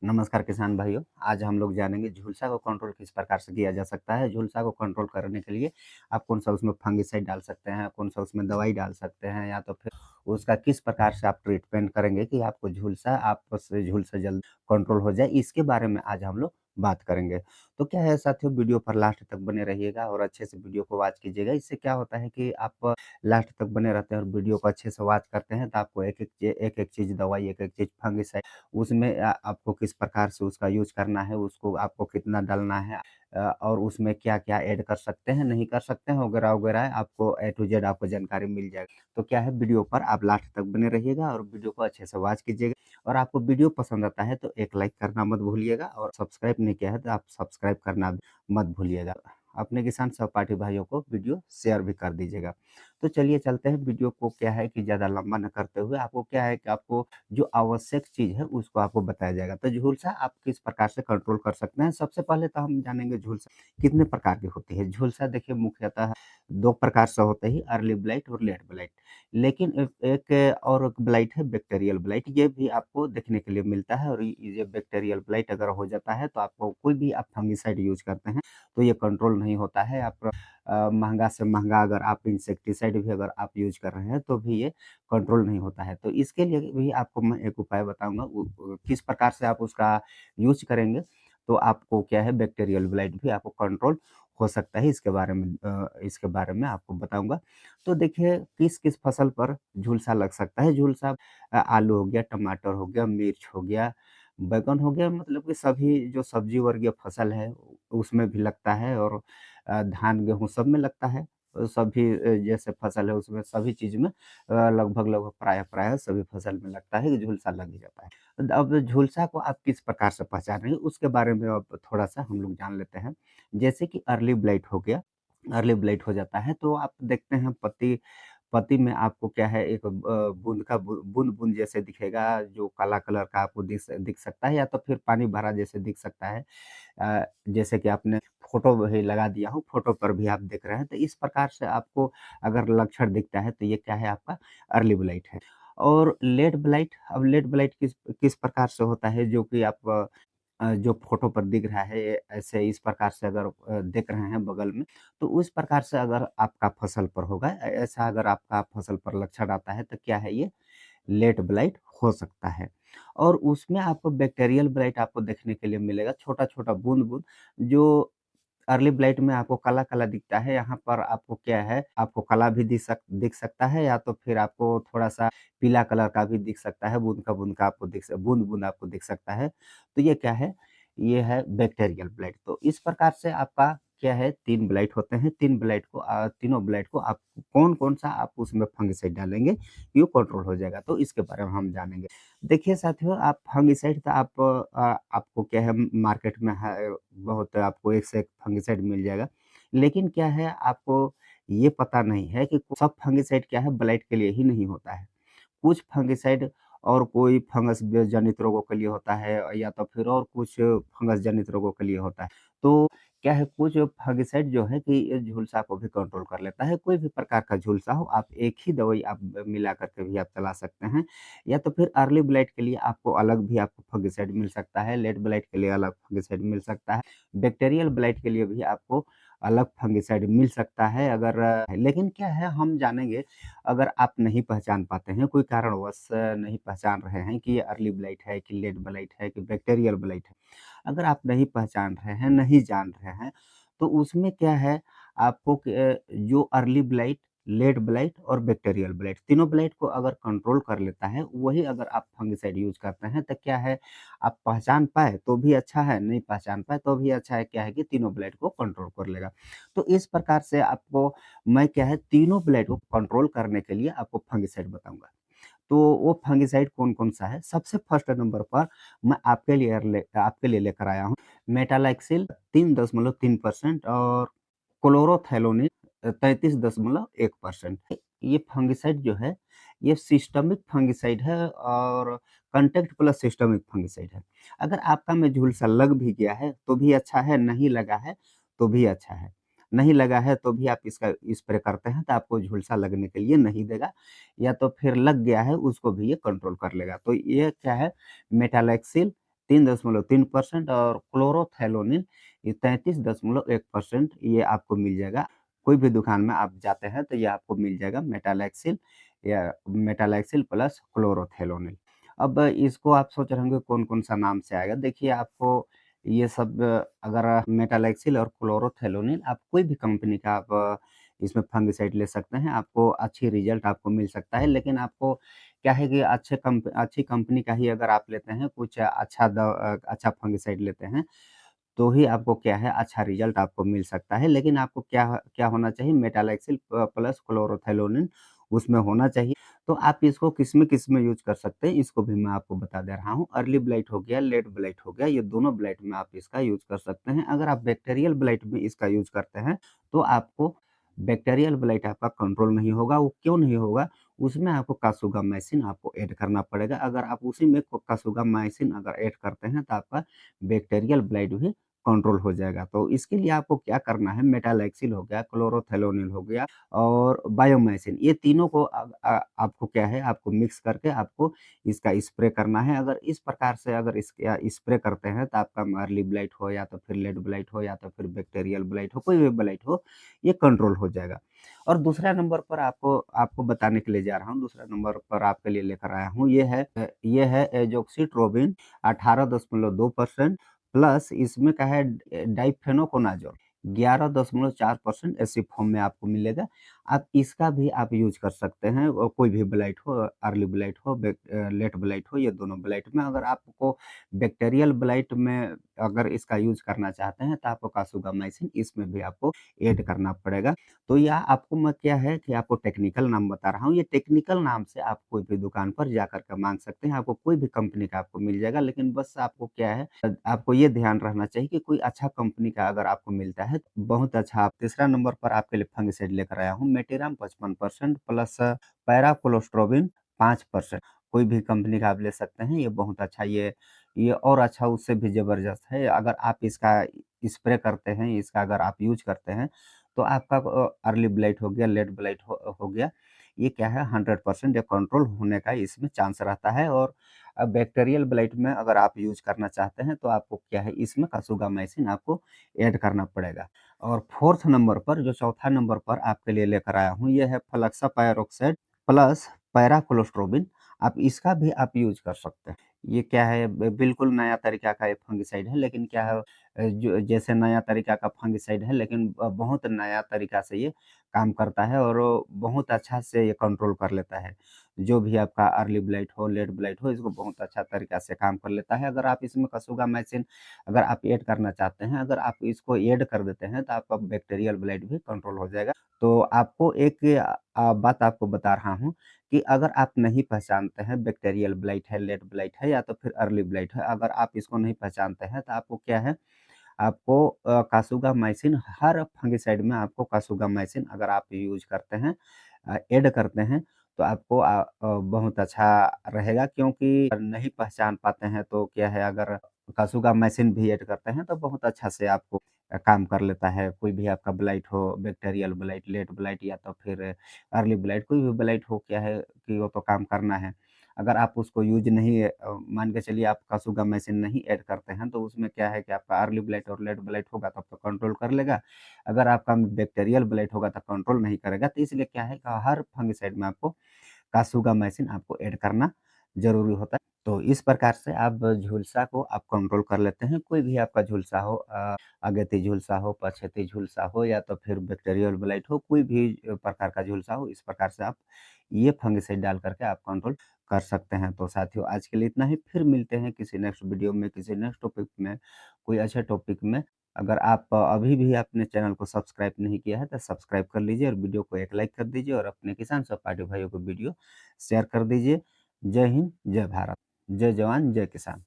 नमस्कार किसान भाइयों। आज हम लोग जानेंगे झुलसा को कंट्रोल किस प्रकार से किया जा सकता है। झुलसा को कंट्रोल करने के लिए आप कौन-सा उसमें फंगिसाइड डाल सकते हैं, कौन-सा उसमें दवाई डाल सकते हैं या तो फिर उसका किस प्रकार से आप ट्रीटमेंट करेंगे कि आपको झुलसा जल्द कंट्रोल हो जाए, इसके बारे में आज हम लोग बात करेंगे। तो क्या है साथियों, वीडियो पर लास्ट तक बने रहिएगा और अच्छे से वीडियो को वॉच कीजिएगा। इससे क्या होता है कि आप लास्ट तक बने रहते हैं और वीडियो को अच्छे से वॉच करते हैं तो आपको एक-एक चीज़ दवाई, एक-एक चीज़ फंगिसाइड उसमें आपको किस प्रकार से उसका यूज़ करना है, उसको आपको कितना डालना है और उसमें क्या-क्या ऐड कर सकते हैं, नहीं कर सकते हैं वगैरह-वगैरह आपको ए टू ज़ेड आपको जानकारी मिल जाएगी। तो क्या है, वीडियो पर आप लास्ट तक बने रहिएगा और वीडियो को अच्छे से वॉच कीजिएगा और आपको वीडियो पसंद आता है तो एक लाइक करना मत भूलिएगा और सब्सक्राइब नहीं किया है तो आप सब्सक्राइब करना भी मत भूलिएगा। अपने किसान सहपाठी भाइयों को वीडियो शेयर भी कर दीजिएगा। तो चलिए चलते हैं वीडियो को, क्या है कि ज़्यादा लंबा ना करते हुए आपको क्या है कि आपको जो आवश्यक चीज़ है उसको आपको बताया जाएगा। तो झुलसा आप किस प्रकार से कंट्रोल कर सकते हैं? सबसे पहले तो हम जानेंगे झुलसा कितने प्रकार की होती है। झुलसा देखिए मुख्यतः 2 प्रकार से होते हैं, अर्ली ब्लाइट और लेट ब्लाइट। लेकिन एक एक और एक ब्लाइट है बैक्टीरियल ब्लाइट, ये भी आपको देखने के लिए मिलता है और ये बैक्टीरियल ब्लाइट अगर हो जाता है तो आपको कोई भी आप फंगिसाइड यूज़ करते हैं तो ये कंट्रोल नहीं होता है। आप महँगा से महँगा अगर आप इंसेक्टिसाइड भी अगर आप यूज़ कर रहे हैं तो भी ये कंट्रोल नहीं होता है। तो इसके लिए भी आपको मैं एक उपाय बताऊँगा, किस प्रकार से आप उसका यूज़ करेंगे, तो आपको क्या है बैक्टीरियल ब्लाइट भी आपको कंट्रोल हो सकता है। इसके बारे में आपको बताऊँगा। तो देखिए किस-किस फसल पर झुलसा लग सकता है। झुलसा आलू हो गया, टमाटर हो गया, मिर्च हो गया, बैंगन हो गया, मतलब कि सभी जो सब्जी वर्गीय फसल है उसमें भी लगता है और धान, गेहूँ सब में लगता है। सभी जैसे फसल है उसमें सभी चीज़ में लगभग-लगभग प्रायः-प्रायः सभी फसल में लगता है कि झुलसा लग ही जाता है। अब झुलसा को आप किस प्रकार से पहचानेंगे उसके बारे में अब थोड़ा-सा हम लोग जान लेते हैं। जैसे कि अर्ली ब्लाइट हो गया, अर्ली ब्लाइट हो जाता है तो आप देखते हैं पत्ती पत्ती में आपको क्या है एक बूँद-बूँद जैसे दिखेगा, जो काला कलर का आपको दिख सकता है या तो फिर पानी भरा जैसे दिख सकता है। जैसे कि आपने फ़ोटो भी लगा दिया हूँ, फ़ोटो पर भी आप देख रहे हैं, तो इस प्रकार से आपको अगर लक्षण दिखता है, तो ये क्या है आपका अर्ली ब्लाइट है। और लेट ब्लाइट, अब लेट ब्लाइट किस किस प्रकार से होता है, जो कि आप जो फ़ोटो पर दिख रहा है, ऐसे इस प्रकार से अगर देख रहे हैं बगल में, तो उस प्रकार से अगर आपका फसल पर होगा, ऐसा अगर आपका फसल पर लक्षण आता है, तो क्या है ये लेट ब्लाइट हो सकता है। और उसमें आपको बैक्टीरियल ब्लाइट आपको देखने के लिए मिलेगा, छोटा-छोटा बूँद-बूँद, जो अर्ली ब्लाइट में आपको काला-काला दिखता है, यहाँ पर आपको क्या है, आपको काला भी दिख सकता है या तो फिर आपको थोड़ा-सा पीला कलर का भी दिख सकता है, बूँद का बूँद-बूँद आपको दिख सकता है। तो ये क्या है, ये है बैक्टीरियल ब्लाइट। तो इस प्रकार से आपका क्या है 3 ब्लाइट होते हैं, तीनों ब्लाइट को आप कौन-कौन सा आप उसमें फंगिसाइड डालेंगे, ये कंट्रोल हो जाएगा। तो इसके बारे में हम जानेंगे। देखिए साथियों, आप फंगिसाइड तो आपको क्या है मार्केट में है बहुत, आपको एक से एक फंगिसाइड मिल जाएगा। लेकिन क्या है, आपको ये पता नहीं है कि सब फंगिसाइड क्या है ब्लाइट के लिए ही नहीं होता है। कुछ फंगिसाइड और कोई फंगस जनित रोगों के लिए होता है या तो फिर और कुछ फंगस जनित रोगों के लिए होता है। तो क्या है, कुछ फंगिसाइड जो है कि ये झुलसा को भी कंट्रोल कर लेता है। कोई भी प्रकार का झुलसा हो, आप एक ही दवाई आप मिला करके भी आप चला सकते हैं या तो फिर अर्ली ब्लाइट के लिए आपको अलग भी आपको फंगिसाइड मिल सकता है, लेट ब्लाइट के लिए अलग फंगिसाइड मिल सकता है, बैक्टीरियल ब्लाइट के लिए भी आपको अलग फंगिसाइड मिल सकता है। अगर लेकिन क्या है, हम जानेंगे, अगर आप नहीं पहचान पाते हैं, कोई कारणवश नहीं पहचान रहे हैं कि ये अर्ली ब्लाइट है कि लेट ब्लाइट है कि बैक्टीरियल ब्लाइट है। अगर आप नहीं पहचान रहे हैं, नहीं जान रहे हैं, तो उसमें क्या है, आपको जो अर्ली ब्लाइट, लेट ब्लाइट और बैक्टीरियल ब्लाइट, तीनों ब्लाइट को अगर कंट्रोल कर लेता है, वही अगर आप फंगिसाइड यूज़ करते हैं, तो क्या है, आप पहचान पाए तो भी अच्छा है, नहीं पहचान पाए तो भी अच्छा है, क्या है कि तीनों ब्लाइट को कंट्रोल कर लेगा। तो इस प्रकार से आपको मैं क्या है, तीनों ब्लाइट को कंट्रोल करने के लिए आपको फंगिसाइड बताऊँगा। तो वो फंगिसाइड कौन-कौन सा है? सबसे फर्स्ट नंबर पर मैं आपके लिए लेकर आया हूँ मेटालाक्सिल 3.3% और क्लोरोथैलोनिन 33.1%। ये फंगिसाइड जो है, ये सिस्टमिक फंगिसाइड है और कॉन्टैक्ट प्लस सिस्टमिक फंगिसाइड है। अगर आपका में झुलसा लग भी गया है, तो भी अच्छा है, नहीं लगा है, तो भी अच्छा है। नहीं लगा है, तो भी आप इसका स्प्रे करते हैं, तो आपको झुलसा लगने के लिए नहीं देगा या तो फिर लग गया है, उसको भी ये कंट्रोल कर लेगा। तो ये क्या है, मेटालेक्सिल 3.3% और क्लोरोथैलोनिल ये 33.1% ये आपको मिल जाएगा। कोई भी दुकान में आप जाते हैं तो ये आपको मिल जाएगा मेटालैक्सिल या मेटालैक्सिल प्लस क्लोरोथैलोनिल। अब इसको आप सोच रहे होंगे कौन-कौन सा नाम से आएगा। देखिए आपको ये सब अगर मेटालैक्सिल और क्लोरोथैलोनिल आप कोई भी कंपनी का आप इसमें फंगिसाइड ले सकते हैं, आपको अच्छी रिज़ल्ट आपको मिल सकता है। लेकिन आपको क्या है कि अच्छी कंपनी का ही अगर आप लेते हैं, कुछ अच्छा फंगिसाइड लेते हैं, तो ही आपको क्या है अच्छा रिज़ल्ट आपको मिल सकता है। लेकिन आपको क्या क्या होना चाहिए मेटालैक्सिल प्लस क्लोरोथैलोनिन उसमें होना चाहिए। तो आप इसको किस में यूज़ कर सकते हैं, इसको भी मैं आपको बता दे रहा हूँ। अर्ली ब्लाइट हो गया, लेट ब्लाइट हो गया, ये दोनों ब्लाइट में आप इसका यूज़ कर सकते हैं। अगर आप बैक्टीरियल ब्लाइट में इसका यूज़ करते हैं, तो आपको बैक्टीरियल ब्लाइट आपका कंट्रोल नहीं होगा। वो क्यों नहीं होगा? उसमें आपको कासुगामाइसिन आपको ऐड करना पड़ेगा। अगर आप उसी में कासुगामाइसिन अगर ऐड करते हैं, तो आपका बैक्टीरियल ब्लाइट भी कंट्रोल हो जाएगा। तो इसके लिए आपको क्या करना है, मेटालैक्सिल हो गया, क्लोरोथैलोनिल हो गया और बायोमाइसिन, ये तीनों को आपको क्या है, आपको मिक्स करके आपको इसका स्प्रे करना है। अगर इस प्रकार से अगर इसका स्प्रे करते हैं, तो आपका अर्ली ब्लाइट हो या तो फिर लेट ब्लाइट हो या तो फिर बैक्टीरियल ब्लाइट हो, कोई भी ब्लाइट हो, ये कंट्रोल हो जाएगा। और दूसरा नंबर पर आपको आपको बताने के लिए जा रहा हूँ, दूसरा नंबर पर आपके लिए लेकर आया हूँ, ये है एजोक्सिट्रोबिन 18.2% प्लस इसमें क्या है डाइफेनोकोनाज़ोल 11.4% ऐसी फॉर्म में आपको मिलेगा। आप इसका भी आप यूज़ कर सकते हैं कोई भी ब्लाइट हो, अर्ली ब्लाइट हो, लेट ब्लाइट हो, ये दोनों ब्लाइट में। अगर आपको बैक्टीरियल ब्लाइट में अगर इसका यूज़ करना चाहते हैं, तो आपको कासुगामाइसिन इसमें भी आपको ऐड करना पड़ेगा। तो यह आपको मैं क्या है कि आपको टेक्निकल नाम बता रहा हूँ। ये टेक्निकल नाम से आप कोई भी दुकान पर जाकर के माँग सकते हैं। आपको कोई भी कंपनी का आपको मिल जाएगा। लेकिन बस आपको क्या है आपको ये ध्यान रखना चाहिए कि कोई अच्छा कंपनी का अगर आपको मिलता है, तो बहुत अच्छा। आप तीसरा नंबर पर आपके लिए फंगिसाइड लेकर आया हूँ, मेटिराम 55% प्लस पैराकोलोस्ट्रोबिन 5%। कोई भी कंपनी का आप ले सकते हैं। ये बहुत अच्छा ये और अच्छा उससे भी ज़बरदस्त है। अगर आप इसका स्प्रे करते हैं, इसका अगर आप यूज़ करते हैं, तो आपका अर्ली ब्लाइट हो गया, लेट ब्लाइट हो गया, ये क्या है 100% ये कंट्रोल होने का इसमें चांस रहता है। और बैक्टीरियल ब्लाइट में अगर आप यूज़ करना चाहते हैं, तो आपको क्या है इसमें कासुगामाइसिन आपको ऐड करना पड़ेगा। और 4th नंबर पर जो चौथा नंबर पर आपके लिए लेकर आया हूँ, ये है फ्लक्सा पायरोक्साइड प्लस पैराकोलोस्ट्रोबिन। आप इसका भी आप यूज़ कर सकते हैं। ये क्या है बिल्कुल नया तरीका का ये फंगिसाइड है। लेकिन क्या है जो जैसे नया तरीका का फंगिसाइड है, लेकिन बहुत नया तरीका से ये काम करता है और वो बहुत अच्छा से ये कंट्रोल कर लेता है। जो भी आपका अर्ली ब्लाइट हो, लेट ब्लाइट हो, इसको बहुत अच्छा तरीका से काम कर लेता है। अगर आप इसमें कासुगामाइसिन अगर आप ऐड करना चाहते हैं, अगर आप इसको ऐड कर देते हैं, तो आपका बैक्टीरियल ब्लाइट भी कंट्रोल हो जाएगा। तो आपको एक बात आपको बता रहा हूँ कि अगर आप नहीं पहचानते हैं बैक्टीरियल ब्लाइट है, लेट ब्लाइट है या तो फिर अर्ली ब्लाइट है, अगर आप इसको नहीं पहचानते हैं, तो आपको क्या है आपको कासुगामाइसिन हर फंगिसाइड में आपको कासुगामाइसिन अगर आप यूज़ करते हैं ऐड करते हैं, तो आपको बहुत अच्छा रहेगा। क्योंकि नहीं पहचान पाते हैं, तो क्या है अगर कासुगामाइसिन भी ऐड करते हैं, तो बहुत अच्छा से आपको काम कर लेता है। कोई भी आपका ब्लाइट हो, बैक्टीरियल ब्लाइट, लेट ब्लाइट या तो फिर अर्ली ब्लाइट, कोई भी ब्लाइट हो, क्या है कि वो तो काम करना है। अगर आप उसको यूज़ नहीं मान के चलिए आप कासुगामाइसिन नहीं ऐड करते हैं, तो उसमें क्या है कि आपका अर्ली ब्लाइट और लेट ब्लाइट होगा तब तो कंट्रोल कर लेगा। अगर आपका बैक्टीरियल ब्लाइट होगा तो कंट्रोल नहीं करेगा। तो इसलिए क्या है कि हर फंगिसाइड में आपको कासुगामाइसिन आपको ऐड करना ज़रूरी होता है। तो इस प्रकार से आप झुलसा को आप कंट्रोल कर लेते हैं। कोई भी आपका झुलसा हो अगेती झुलसा हो, पछेती झुलसा हो या तो फिर बैक्टीरियल ब्लाइट हो, कोई भी प्रकार का झुलसा हो, इस प्रकार से आप ये फंगिसाइड डाल करके आप कंट्रोल कर सकते हैं। तो साथियों आज के लिए इतना ही, फिर मिलते हैं किसी नेक्स्ट वीडियो में, किसी नेक्स्ट टॉपिक में, कोई अच्छे टॉपिक में। अगर आप अभी भी आपने चैनल को सब्सक्राइब नहीं किया है, तो सब्सक्राइब कर लीजिए और वीडियो को एक लाइक कर दीजिए और अपने किसान सहपाठी भाइयों को वीडियो शेयर कर दीजिए। जय हिंद, जय भारत, जय जवान, जय किसान।